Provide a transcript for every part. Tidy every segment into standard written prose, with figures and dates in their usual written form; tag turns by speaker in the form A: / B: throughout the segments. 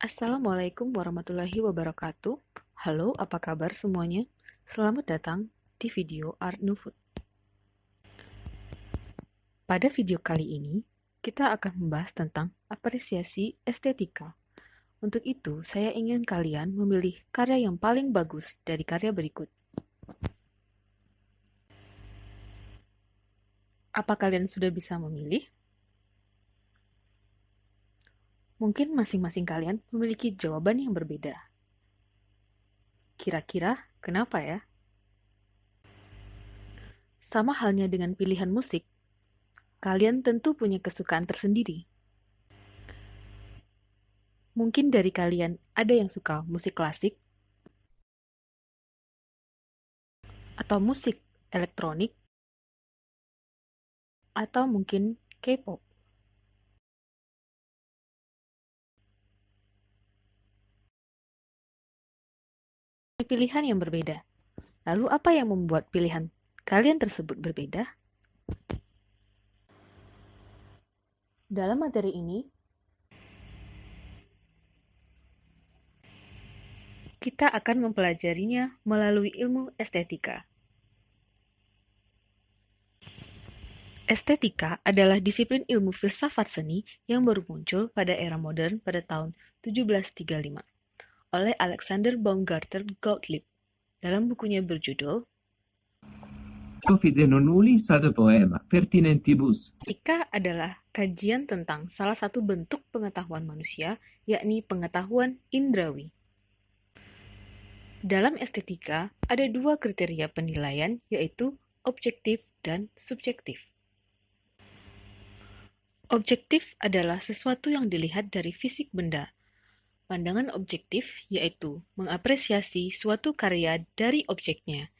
A: Assalamualaikum warahmatullahi wabarakatuh. Halo, apa kabar semuanya? Selamat datang di video Art Nouveau. Pada video kali ini, kita akan membahas tentang apresiasi estetika. Untuk itu, saya ingin kalian memilih karya yang paling bagus dari karya berikut. Apa kalian sudah bisa memilih? Mungkin masing-masing kalian memiliki jawaban yang berbeda. Kira-kira kenapa ya? Sama halnya dengan pilihan musik, kalian tentu punya kesukaan tersendiri. Mungkin dari kalian ada yang suka musik klasik, atau musik elektronik, atau mungkin K-pop. Pilihan yang berbeda. Lalu apa yang membuat pilihan kalian tersebut berbeda? Dalam materi ini, kita akan mempelajarinya melalui ilmu estetika. Estetika adalah disiplin ilmu filsafat seni yang baru muncul pada era modern pada tahun 1735 oleh Alexander Baumgarten Gottlieb dalam bukunya berjudul
B: Fide non ulis ad poema pertinentibus.
A: Estetika adalah kajian tentang salah satu bentuk pengetahuan manusia, yakni pengetahuan indrawi. Dalam estetika, ada dua kriteria penilaian, yaitu objektif dan subjektif. Objektif adalah sesuatu yang dilihat dari fisik benda. Pandangan objektif yaitu mengapresiasi suatu karya dari objeknya,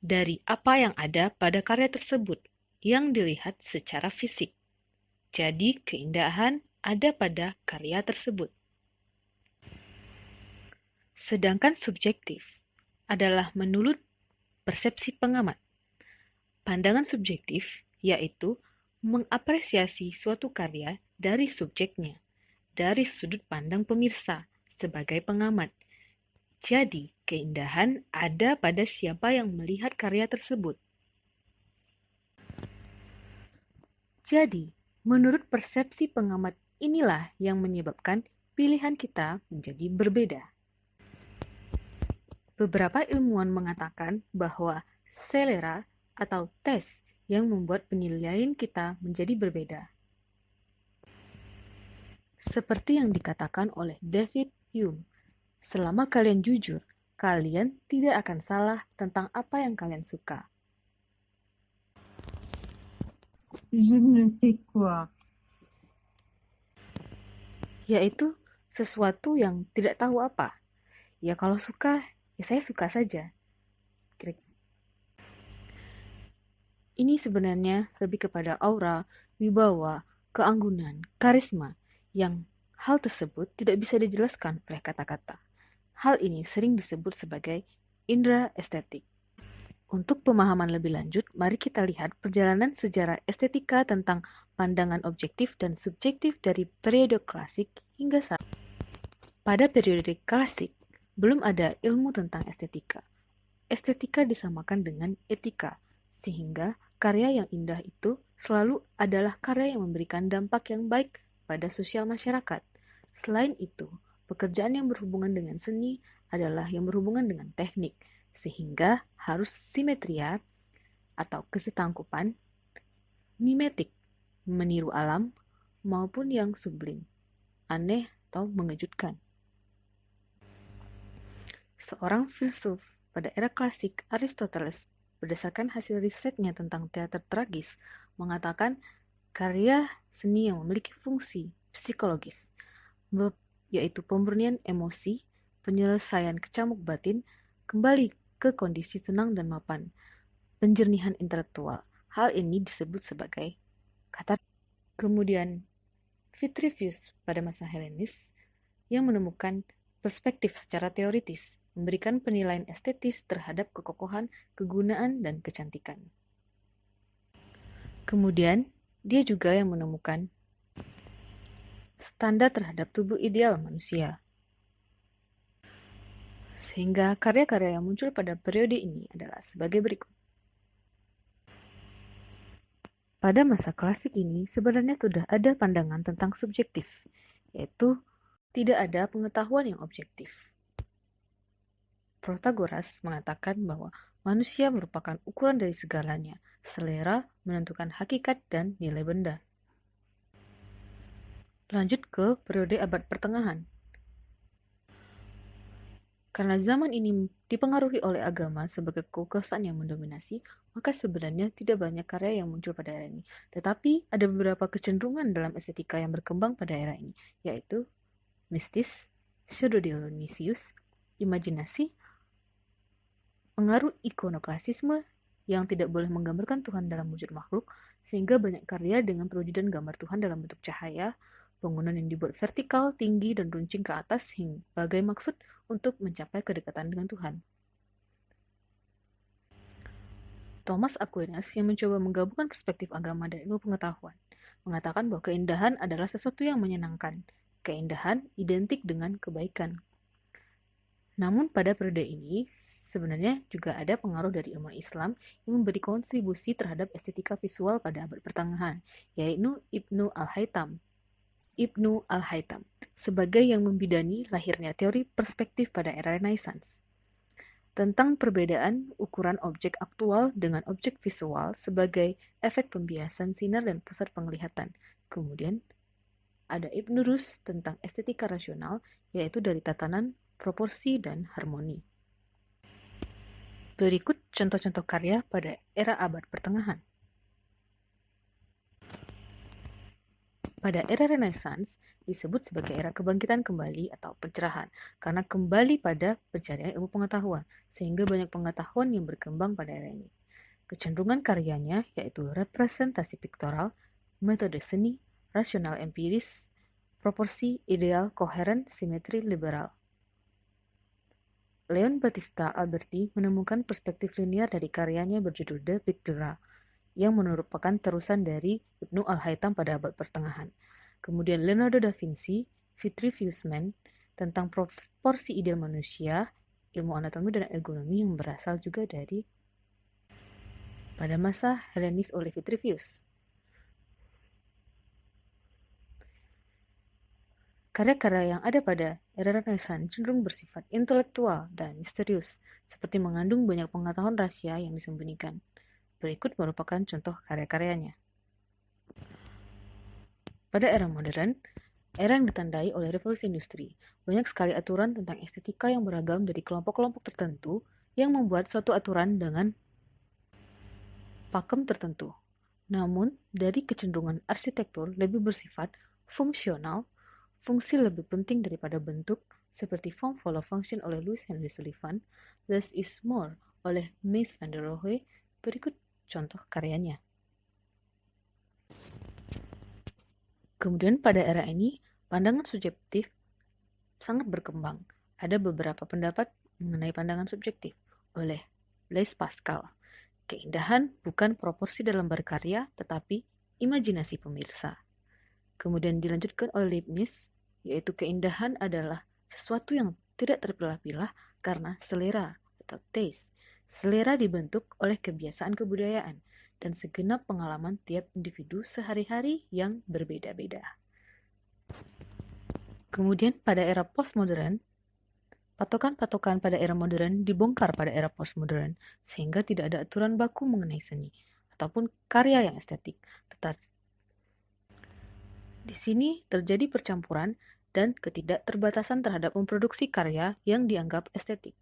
A: dari apa yang ada pada karya tersebut, yang dilihat secara fisik. Jadi, keindahan ada pada karya tersebut. Sedangkan subjektif adalah menurut persepsi pengamat. Pandangan subjektif yaitu mengapresiasi suatu karya dari subjeknya, dari sudut pandang pemirsa sebagai pengamat. Jadi, keindahan ada pada siapa yang melihat karya tersebut. Jadi, menurut persepsi pengamat inilah yang menyebabkan pilihan kita menjadi berbeda. Beberapa ilmuwan mengatakan bahwa selera atau tes yang membuat penilaian kita menjadi berbeda. Seperti yang dikatakan oleh David Hume, selama kalian jujur, kalian tidak akan salah tentang apa yang kalian suka.
C: Je ne sais quoi.
A: Yaitu sesuatu yang tidak tahu apa. Ya kalau suka, ya saya suka saja. Ini sebenarnya lebih kepada aura, wibawa, keanggunan, karisma, yang hal tersebut tidak bisa dijelaskan oleh kata-kata. Hal ini sering disebut sebagai indera estetik. Untuk pemahaman lebih lanjut, mari kita lihat perjalanan sejarah estetika tentang pandangan objektif dan subjektif dari periode klasik hingga saat. Pada periode klasik, belum ada ilmu tentang estetika. Estetika disamakan dengan etika, sehingga karya yang indah itu selalu adalah karya yang memberikan dampak yang baik pada sosial masyarakat. Selain itu, pekerjaan yang berhubungan dengan seni adalah yang berhubungan dengan teknik, sehingga harus simetria atau kesetangkupan, mimetik, meniru alam, maupun yang sublim, aneh atau mengejutkan. Seorang filsuf pada era klasik, Aristoteles, berdasarkan hasil risetnya tentang teater tragis, mengatakan karya seni yang memiliki fungsi psikologis, yaitu pemurnian emosi, penyelesaian kecamuk batin, kembali ke kondisi tenang dan mapan, penjernihan intelektual. Hal ini disebut sebagai kata. Kemudian Vitruvius pada masa Helenis yang menemukan perspektif secara teoritis, memberikan penilaian estetis terhadap kekokohan, kegunaan, dan kecantikan. Kemudian, dia juga yang menemukan standar terhadap tubuh ideal manusia, Sehingga karya-karya yang muncul pada periode ini adalah sebagai berikut. Pada masa klasik ini sebenarnya sudah ada pandangan tentang subjektif, yaitu tidak ada pengetahuan yang objektif. Protagoras mengatakan bahwa manusia merupakan ukuran dari segalanya, selera menentukan hakikat dan nilai benda. Lanjut ke periode abad pertengahan. Karena zaman ini dipengaruhi oleh agama sebagai kekuasaan yang mendominasi, maka sebenarnya tidak banyak karya yang muncul pada era ini. Tetapi ada beberapa kecenderungan dalam estetika yang berkembang pada era ini, yaitu mistis, pseudo-Dionysius, imajinasi, pengaruh ikonoklasisme yang tidak boleh menggambarkan Tuhan dalam wujud makhluk, sehingga banyak karya dengan perwujudan gambar Tuhan dalam bentuk cahaya, bangunan yang dibuat vertikal, tinggi, dan runcing ke atas hingga sebagai maksud untuk mencapai kedekatan dengan Tuhan. Thomas Aquinas yang mencoba menggabungkan perspektif agama dan ilmu pengetahuan, mengatakan bahwa keindahan adalah sesuatu yang menyenangkan. Keindahan identik dengan kebaikan. Namun pada periode ini, sebenarnya juga ada pengaruh dari ilmu Islam yang memberi kontribusi terhadap estetika visual pada abad pertengahan, yaitu Ibnu Al-Haytham sebagai yang membidani lahirnya teori perspektif pada era Renaissance tentang perbedaan ukuran objek aktual dengan objek visual sebagai efek pembiasan sinar dan pusat penglihatan. Kemudian ada Ibn Rus tentang estetika rasional, yaitu dari tatanan, proporsi, dan harmoni. Berikut contoh-contoh karya pada era abad pertengahan. Pada era Renaissance disebut sebagai era kebangkitan kembali atau pencerahan, karena kembali pada pencarian ilmu pengetahuan, sehingga banyak pengetahuan yang berkembang pada era ini. Kecenderungan karyanya yaitu representasi piktoral, metode seni, rasional empiris, proporsi, ideal, koheren, simetri, liberal. Leon Battista Alberti menemukan perspektif linear dari karyanya berjudul De Pictura, yang merupakan terusan dari Ibnu Al-Haytham pada abad pertengahan. Kemudian Leonardo da Vinci, Vitruvius Man, tentang proporsi ideal manusia, ilmu anatomi dan ergonomi yang berasal juga dari pada masa Helenis oleh Vitruvius. Karya-karya yang ada pada era Renaissance cenderung bersifat intelektual dan misterius, seperti mengandung banyak pengetahuan rahasia yang disembunyikan. Berikut merupakan contoh karya-karyanya. Pada era modern, era yang ditandai oleh revolusi industri, banyak sekali aturan tentang estetika yang beragam dari kelompok-kelompok tertentu yang membuat suatu aturan dengan pakem tertentu. Namun, dari kecenderungan arsitektur lebih bersifat fungsional, fungsi lebih penting daripada bentuk, seperti Form Follow Function oleh Louis Henry Sullivan, Less is More oleh Mies van der Rohe. Berikut contoh karyanya. Kemudian pada era ini, pandangan subjektif sangat berkembang. Ada beberapa pendapat mengenai pandangan subjektif oleh Blaise Pascal. Keindahan bukan proporsi dalam berkarya, tetapi imajinasi pemirsa. Kemudian dilanjutkan oleh Leibniz, yaitu keindahan adalah sesuatu yang tidak terpilah-pilah karena selera atau taste. Selera dibentuk oleh kebiasaan kebudayaan dan segenap pengalaman tiap individu sehari-hari yang berbeda-beda. Kemudian pada era postmodern, patokan-patokan pada era modern dibongkar pada era postmodern, sehingga tidak ada aturan baku mengenai seni ataupun karya yang estetik. Tetapi di sini terjadi percampuran dan ketidakterbatasan terhadap memproduksi karya yang dianggap estetik.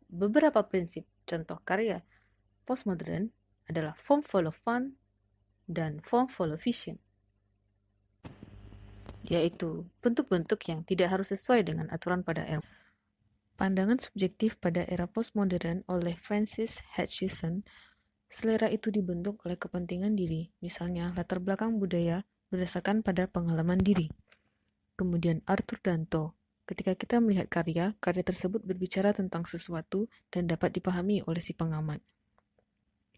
A: Beberapa prinsip contoh karya postmodern adalah form follow fun dan form follow vision, yaitu bentuk-bentuk yang tidak harus sesuai dengan aturan pada era. Pandangan subjektif pada era postmodern oleh Francis Hutcheson, selera itu dibentuk oleh kepentingan diri, misalnya latar belakang budaya berdasarkan pada pengalaman diri. Kemudian Arthur Danto, ketika kita melihat karya tersebut berbicara tentang sesuatu dan dapat dipahami oleh si pengamat.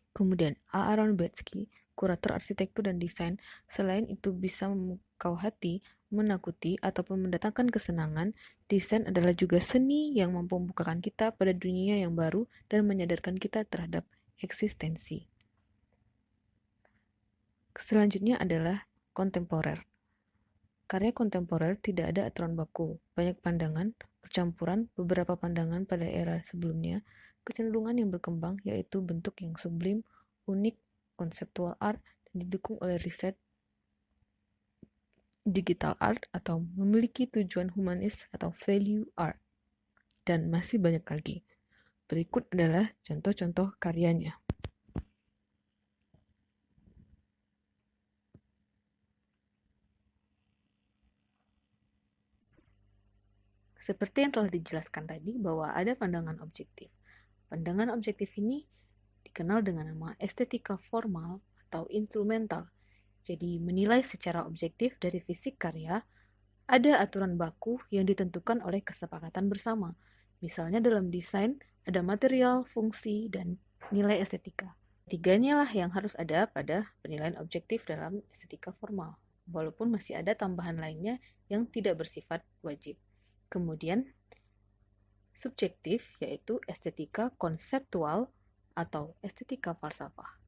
A: Kemudian Aaron Betsky, kurator arsitektur dan desain. Selain itu bisa memukau hati, menakuti, ataupun mendatangkan kesenangan, desain adalah juga seni yang mampu membukakan kita pada dunia yang baru dan menyadarkan kita terhadap eksistensi. Selanjutnya adalah kontemporer. Karya kontemporer tidak ada aturan baku, banyak pandangan, percampuran beberapa pandangan pada era sebelumnya, kecenderungan yang berkembang yaitu bentuk yang sublim, unik, konseptual art, dan didukung oleh riset digital art atau memiliki tujuan humanis atau value art, dan masih banyak lagi. Berikut adalah contoh-contoh karyanya. Seperti yang telah dijelaskan tadi bahwa ada pandangan objektif. Pandangan objektif ini dikenal dengan nama estetika formal atau instrumental. Jadi menilai secara objektif dari fisik karya, ada aturan baku yang ditentukan oleh kesepakatan bersama. Misalnya dalam desain, ada material, fungsi, dan nilai estetika. Tiganya lah yang harus ada pada penilaian objektif dalam estetika formal, walaupun masih ada tambahan lainnya yang tidak bersifat wajib. Kemudian, subjektif yaitu estetika konseptual atau estetika falsafah.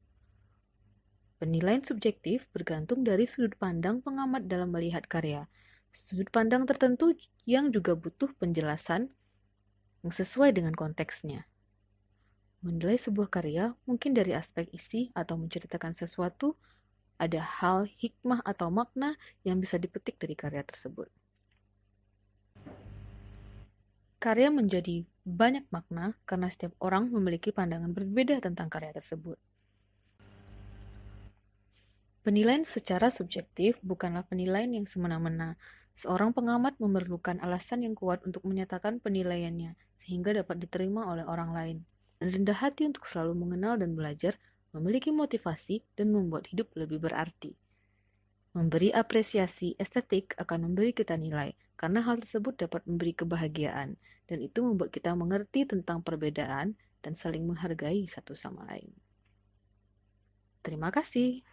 A: Penilaian subjektif bergantung dari sudut pandang pengamat dalam melihat karya. Sudut pandang tertentu yang juga butuh penjelasan yang sesuai dengan konteksnya. Menilai sebuah karya mungkin dari aspek isi atau menceritakan sesuatu, ada hal, hikmah atau makna yang bisa dipetik dari karya tersebut. Karya menjadi banyak makna karena setiap orang memiliki pandangan berbeda tentang karya tersebut. Penilaian secara subjektif bukanlah penilaian yang semena-mena. Seorang pengamat memerlukan alasan yang kuat untuk menyatakan penilaiannya, sehingga dapat diterima oleh orang lain. Dan rendah hati untuk selalu mengenal dan belajar, memiliki motivasi, dan membuat hidup lebih berarti. Memberi apresiasi estetik akan memberi kita nilai, karena hal tersebut dapat memberi kebahagiaan, dan itu membuat kita mengerti tentang perbedaan dan saling menghargai satu sama lain. Terima kasih.